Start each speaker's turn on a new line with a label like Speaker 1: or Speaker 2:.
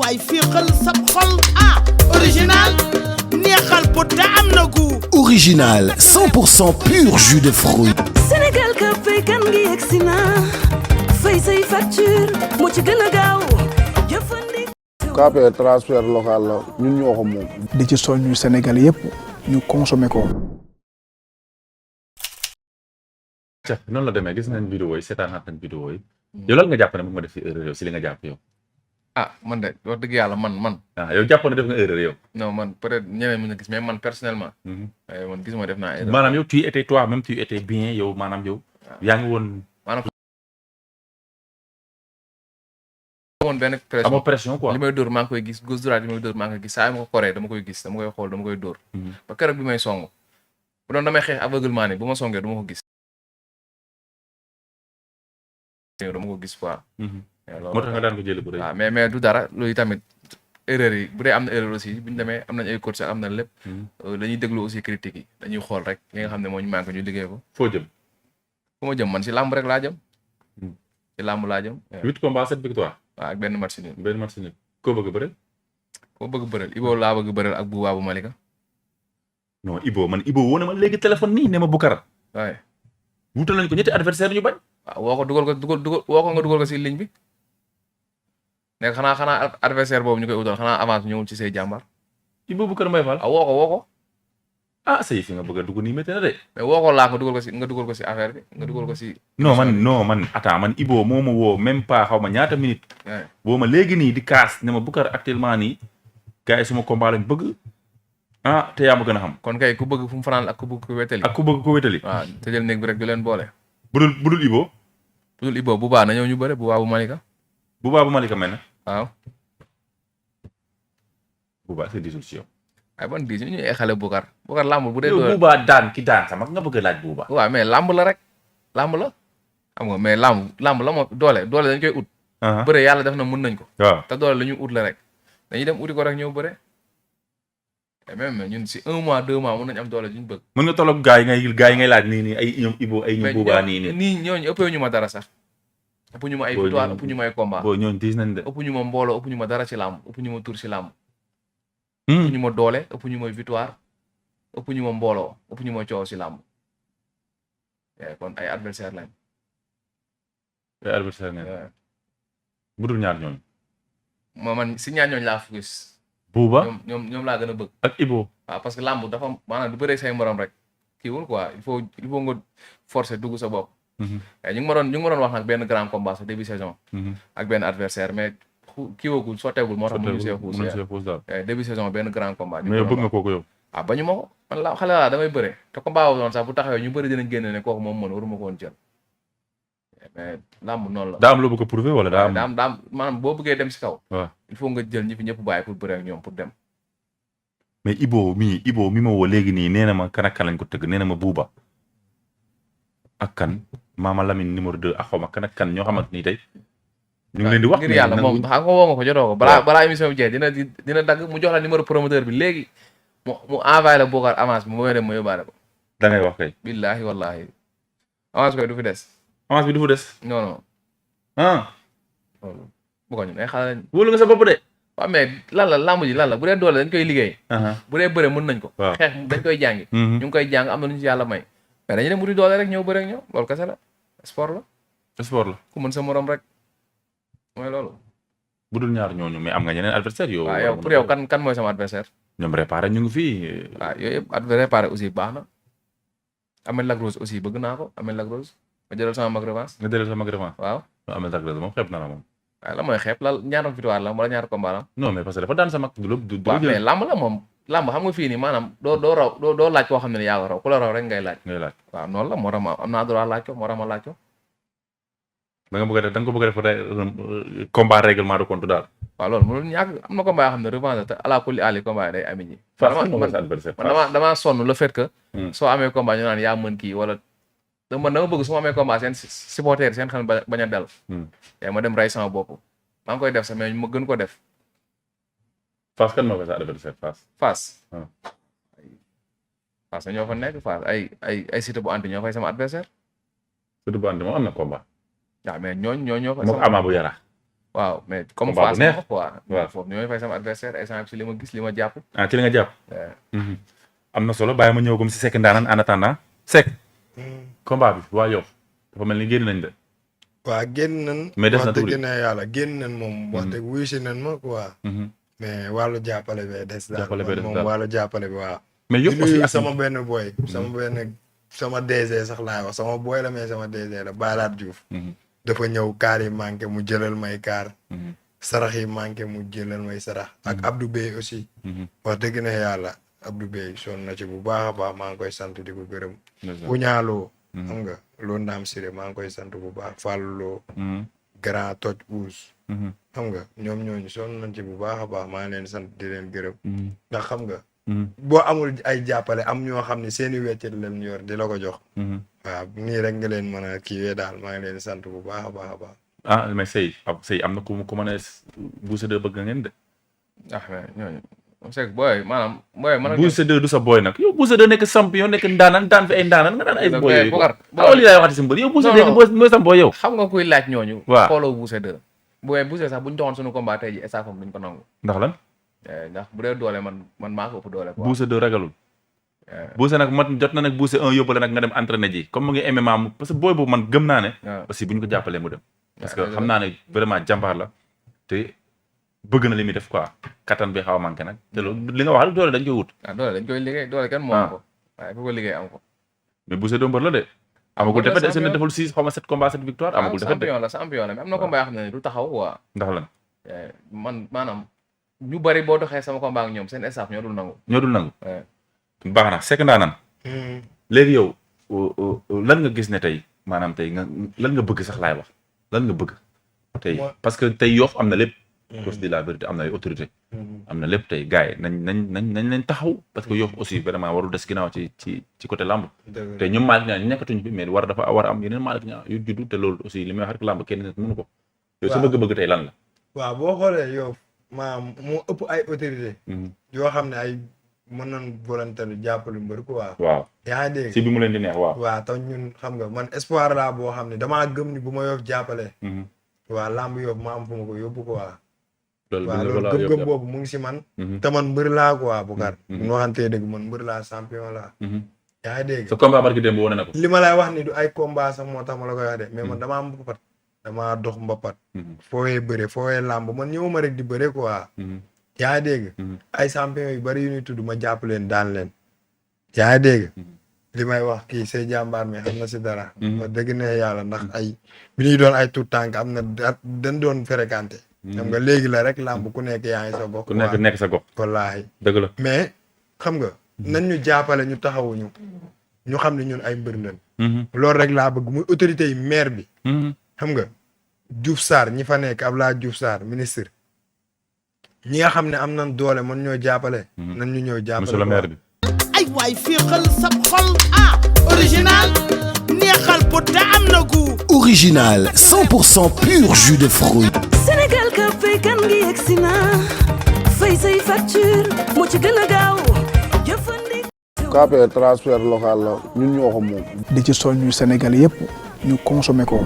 Speaker 1: waay féexal sab xol original neexal bu te am na gu
Speaker 2: original 100% pur jus de fruits.
Speaker 3: Sénégal ka fay kan ngi yegsi na fay say facture moo ci gën a gaaw jëfandikoo.
Speaker 4: KPR transfert local la ñun ñoo ko moom.
Speaker 5: di ci soññu Sénégal yëpp ñu consommer ko.
Speaker 6: noonu la demee gis nañ vidéo yi seetaan nañ vidéo yi. yow lan nga jàpp ne moom nga def fi erreur yow si li nga jàpp yow.
Speaker 7: man de wax dëgg yàlla man.
Speaker 6: yow jàpp ne def nga erreur yow.
Speaker 7: non man peut-être ñeneen mën na gis mais man personnellement. man gisuma def naa erreur.
Speaker 6: maanaam yow tu étais toi-même tu étais bien yow maanaam yow. yaa ngi woon.
Speaker 7: maanaam. amoon benn pression
Speaker 6: amoo pression quoi.
Speaker 7: li may dóor maa ngi koy gis gauche droite li may dóor maa ngi koy gis saa yi ma ko koree dama koy gis dama koy xool dama koy dóor. ba keroog bi may song bu doon damay xeex aveuglement ne bu ma songee du ma ko gis. dama ko gis quoi.
Speaker 6: moo tax nga daan ko jëlee bu rëy.
Speaker 7: waaw mais du dara loolu tamit erreur yi bu dee am na erreur aussi bu ñu demee am nañ ay coach sax am na lépp. dañuy déglu aussi critiques yi dañuy xool rek li nga xam ne moo ñu manqué ñu liggéey ko.
Speaker 6: foo jëm.
Speaker 7: fu ma jëm man si làmb rek laa jëm. si làmb laa jëm.
Speaker 6: 8 combats 7 victoires.
Speaker 7: waaw ak benn match nul.
Speaker 6: benn match nul koo bëgg a bëreel.
Speaker 7: koo bëgg bëreel Ibo laa bëgg bëreel ak Bouba bu Malika.
Speaker 6: non Ibo woo na ma léegi téléphone nii ne ma Boucar.
Speaker 7: waaye.
Speaker 6: wutal nañ ko ñetti adversaire ñu bañ.
Speaker 7: waaw woo ko dugal woo ko nga dugal ko si ligne bi. nekk xanaa adversaire boobu ñu koy utal xanaa avance ñëwul ci say jàmbar.
Speaker 6: Ibo Boucar Mbaye Fall.
Speaker 7: woo ko.
Speaker 6: say fi nga bëgg a dugg nii métti na de.
Speaker 7: mais woo ko laa ko dugal ko si affaire bi nga dugal ko si.
Speaker 6: non man attends man Ibo moo ma woo même pas xaw ma ñaata minute. woo ma léegi nii di kaas ne ma Boucar actuellement nii gars yi suma combat lañ bëgg. te yaa ma gën a xam.
Speaker 7: kon kay ku bëgg fu mu fanaan ak ku bëgg ko wétali. waaw tëjal néeg bi rek du leen boole.
Speaker 6: budul Ibo.
Speaker 7: budul Ibo bu baax na ñëw ñu bëre bu baax bu Malika.
Speaker 6: bu baax bu Malika mel na.
Speaker 7: waaw.
Speaker 6: bu baax c'est disul si yow.
Speaker 7: ay ban diis ñu ay xale Boucar làmb bu dee.
Speaker 6: yow bu baax daan ki daan sama nga bëgg a laaj bu baax.
Speaker 7: waaw mais làmb la rek làmb la. xam nga mais làmb la moom doole dañ koy ut. bëre yàlla def na mën nañ ko.
Speaker 6: waaw
Speaker 7: te doole la ñu ut la rek. dañuy dem uti ko rek ñëw bëre. et même ñun si 1 mois 2 mois mën nañu am doole duñ bëgg.
Speaker 6: mën nga tolloog gars yi ngay laaj nii ay ñoom Ibo ay ñoom Bouba nii
Speaker 7: ñooñu ëppee ñu ma dara sax. ëpp ñu ma ay victoire ëpp ñu ma ay combat.
Speaker 6: boo ñooñu diis nañ de.
Speaker 7: ëpp ñu ma mbooloo ëpp ñu ma dara ci làmb ëpp ñu ma tur ci làmb. ëpp ñu ma doole ëpp ñu ma victoire ëpp ñu ma mbooloo ëpp ñu ma coow ci làmb. kon ay adversaire lañ.
Speaker 6: ay adversaire lañ. budul ñaar ñooñu.
Speaker 7: man si ñaar ñooñu laa focus.
Speaker 6: Bouba
Speaker 7: ñoom laa gën a bëgg.
Speaker 6: ak Ibo.
Speaker 7: waaw parce que làmb dafa maanaam du bëree say morom rek kiiwul quoi il faut nga forcer dugg sa bopp. ñu ngi ma doon wax nag benn grand combat sa début saison. ak benn adversaire mais kiiwagul sotteegul moo tax mënuñu see xuus daal. début saison benn grand combat.
Speaker 6: mais bëgg nga kooku yow.
Speaker 7: bañu ma ko man la xale laa damay bëre te combat boobu noonu sax bu taxawee ñu bëri dinañ génne ne kooku moom mën waruma ko woon jël. mais làmb noonu la.
Speaker 6: daa am loo bëgg a prouver wala daa am
Speaker 7: maanaam boo bëggee dem si kaw.
Speaker 6: waaw
Speaker 7: il faut nga jël ñi fi ñëpp bàyyi pour bëre ak ñoom pour dem.
Speaker 6: mais Ibo mi ma woo léegi nii nee na ma kan ak kan lañ ko tëgg nee na ma Bouba ak kan Mama Lamine numéro 2 ak xaw ma kan ak kan ñoo xamante ni tey. ñu ngi leen di wax
Speaker 7: ngir yàlla moom xam nga woo nga ko jotoo ko. balaa émission bi jeex dina dagg mu jox la numéro promoteur bi léegi mu envoyé la Boucar avance bi mu dem ma yóbbaale ko.
Speaker 6: da ngay wax kay.
Speaker 7: billaahi wallaahi avance koy du fi des.
Speaker 6: avance bi du fa des.
Speaker 7: non. bu ko ñun ay xale lañ.
Speaker 6: wóolu nga sa bopp de.
Speaker 7: waaw mais lan la lamb ji lan la bu dee doole dañ koy liggéey. bu dee bëre mën nañ ko. xeex dañ koy jàngi. ñu ngi koy jàng am na lu ñu si yàlla may. mais dañuy dem wuti doole rek ñëw bëre ak ñëw loolu kese la sport la. ku mën sa morom rek mooy loolu.
Speaker 6: bu dul ñaar ñooñu mais am nga ñeneen adversaire yow.
Speaker 7: waaw yow pour yow kan mooy sama adversaire.
Speaker 6: ñoom réparé ñu ngi fii.
Speaker 7: waaw yooyu yëpp réparé aussi baax na. Amel Lagrose aussi bëgg naa ko Amel Lagrose ma jëlal sama mag revanche.
Speaker 6: nga jëlal sama mag revanche.
Speaker 7: waaw
Speaker 6: Amel Lagrose moom xeeb na la moom.
Speaker 7: waaw la mooy xeeb la ñaata victoire la wala ñaata combat la.
Speaker 6: non mais parce que dafa daan sa mag du
Speaker 7: waaw mais lamb la moom lamb xam nga fii nii maanaam doo laaj koo xam ne yaa ko raw ku la raw rek ngay laaj. waaw noonu la moo tax ma am naa droit laaj ko moo tax ma laaj ko.
Speaker 6: da nga ko bëgg a def combat règlement de compte daal.
Speaker 7: waaw loolu mënul ñàkk am na combat yoo xam ne revanche te ala kulli ali combat yi day ami ñi. man damaa sonn le fait que. soo amee combat ñu naan yaa mën kii wala. dama bëgg su ma amee combat seen supporter seen xel bañ a dal. yaa ma dem rey sama bopp. maa ngi koy def sax mais ma gën ko def.
Speaker 6: Fass kan moo koy sa adversaire
Speaker 7: Fass. Fass ñoo fa nekk Fass ay Siteu bu anti ñoo fay sama adversaire.
Speaker 6: Siteu bu anti moom am na combat.
Speaker 7: waaw mais ñoo fay
Speaker 6: moom Ama bu Yara.
Speaker 7: waaw mais comme
Speaker 6: combat bu
Speaker 7: Fass
Speaker 6: neex.
Speaker 7: wax quoi.
Speaker 6: waaw
Speaker 7: foofu ni may fay sama adversaire exemple si li ma gis li ma jàpp.
Speaker 6: ah ci li nga jàpp. am na solo bàyyi ma ñëw comme si Seck Ndaanaan en attendant Seck. combat bi waa Yoff dafa mel ni génn nañ de.
Speaker 8: waa génn nañ.
Speaker 6: mais des na
Speaker 8: wax
Speaker 6: tuuti
Speaker 8: dëgg na yàlla génn nañ moom. wax dëgg wuyu si nañ ma quoi. mais wàllu jàppale bee des daal.
Speaker 6: jàppale bee des daal
Speaker 8: moom wàllu jàppale bi waaw.
Speaker 6: mais Yoff aussi ak
Speaker 8: sama benn boy. sama DG sax laay wax sama boy la mais sama DG la Baalaat Diouf. dafa ñëw kaar yi manqué mu jëlal may kaar. sarax yi manqué mu jëlal may sarax. ak Abdou Bey aussi. wax dëgg na yàlla Abdou Bey sonn na ci bu baax a baax maa ngi koy sant di ko gërëm. bu ñaaloo. xam nga loolu Ndam Siré maa ngi koy sant bu baax Fallou Lo. Grand Toj Ouz. xam nga ñoom ñooñu sonn nañ ci bu baax a baax maa ngi leen sant di leen gërëm. ndax xam nga. boo amul ay jàppale am ñoo xam ne seeni weccet leen yor di la ko jox. waaw nii rek nga leen mën a kiiwee daal maa ngi leen sant bu baax a baax a baax.
Speaker 6: ah mais Sey am na ku mën a Boucher 2 bëgg ngeen de.
Speaker 7: ah mais ñooñu c'est que booy maanaam booy man.
Speaker 6: Boucher 2 du sa boy nag yow Boucher 2 nekk champion nekk ndaanan daan fi ay ndaanan nga daan ay boy yooyu. li laay waxati si mbër yow Boucher 2 mooy sa boy yow.
Speaker 7: xam nga kuy laaj ñooñu.
Speaker 6: waaw
Speaker 7: xooloo Boucher 2. booy Boucher sax bu ñu doxoon suñu combat tey ji estafam duñ ko nangu.
Speaker 6: ndax lan.
Speaker 7: ndax bu dee doole man maa ko ëpp doole.
Speaker 6: Boucher 2 ragalul. Boucher nag jot na nag Boucher 1 yóbbale nag nga dem entraîné ji comme mu ngi MMA parce que booy boobu man gëm naa ne. aussi bu ñu ko jàppalee mu dem. parce que xam naa ne vraiment jàmbaar la te bëgg na li muy def quoi kattan bi xaw a manqué nag te loolu li nga wax doole dañ koy wut.
Speaker 7: doole dañ koy liggéey doole kenn moom ko. waaye bu ko liggéey am ko.
Speaker 6: mais Boucher 2 mbër la de. amagul defet est-ce que deful 6 xaw ma 7 combats 7 victoire amagul defet de.
Speaker 7: champion la mais am na combat yoo xam ne du taxaw quoi.
Speaker 6: ndax lan.
Speaker 7: man maanaam ñu bari boo doxee sama combat ak ñoom seen staff ñoo dul nangu.
Speaker 6: baax na Seck Ndaanaan. léegi yow lan nga gis ne tey maanaam tey lan nga bëgg sax laay wax lan nga bëgg tey parce que tey Yoff am na lépp. pour se dire la vérité am na ay autorité am na lépp tey gars yi nañ leen taxaw parce que Yoff aussi vraiment warul des ginnaaw ci côté lamb. te ñoom Malick Niang ñu nekkatuñ fi mais dafa war a am yeneen Malick Niang yu juddu te loolu aussi li may wax rek lamb kenn nit mënu ko. yow sa bëgg-bëgg tey lan la.
Speaker 8: waaw boo xoolee Yoff maanaam moo ëpp ay autorité yoo xam ne ay mën nañ volontaire jàppale mbër quoi.
Speaker 6: waaw
Speaker 8: yaa ngi dégg
Speaker 6: si bi mu leen di neex waaw.
Speaker 8: waaw tax ñun xam nga man espoir laa boo xam ne damaa gëm ni bu ma Yoff jàppalee. waaw lamb Yoff ma am fu ma ko yóbbu quoi. loolu gëm-gëm boobu mu ngi si man. te man mbër laa quoi Boucar. bu ñu waxantee dëgg man mbër laa champion laa. yaa ngi dégg
Speaker 6: sa combat barki démb wane na ko.
Speaker 8: li ma lay wax ni du ay combat sax moo tax ma la koy wax de mais man damaa mbapat damaa dox mbapat. fooyee bëre fooyee lamb man ñëwuma rek di bëre quoi. yaa ngi dégg. ay champion yu bari yu ñuy tudd ma jàpp leen daan leen. yaa ngi dégg. li may wax kii say jàmbaar mi xam na si dara. wax dëgg ne yàlla ndax ay bi ñuy doon ay tout tànk am na dañ doon fréquenté. xam nga léegi la rek làmb ku nekk yaa ngi sa gox.
Speaker 6: ku nekk sa gox.
Speaker 8: wallaahi
Speaker 6: dëgg la
Speaker 8: mais xam nga. nañ ñu jàppale ñu taxawuñu. ñu xam ne ñun ay mbër lañ. loolu rek laa bëgg muy autorité yi maire bi. xam nga Diouf Sarr ñi fa nekk Abdoulaye Diouf Sarr ministre. ñi nga xam ne am nañ doole mën ñoo jàppale. nañ ñu ñëw jàppale
Speaker 6: monsieur le maire bi.
Speaker 1: ay waay fii xel sab xol original neexal pot te am na gu
Speaker 2: Original 100% pur jus de fruits.
Speaker 3: Sénégal ka fay kan ngi yegsi na fay say facture moo ci gën a gaaw jëfandikoo.
Speaker 4: KPR transfert local la ñun ñoo ko moom.
Speaker 5: di ci soññu Sénégal yëpp ñu consommer ko.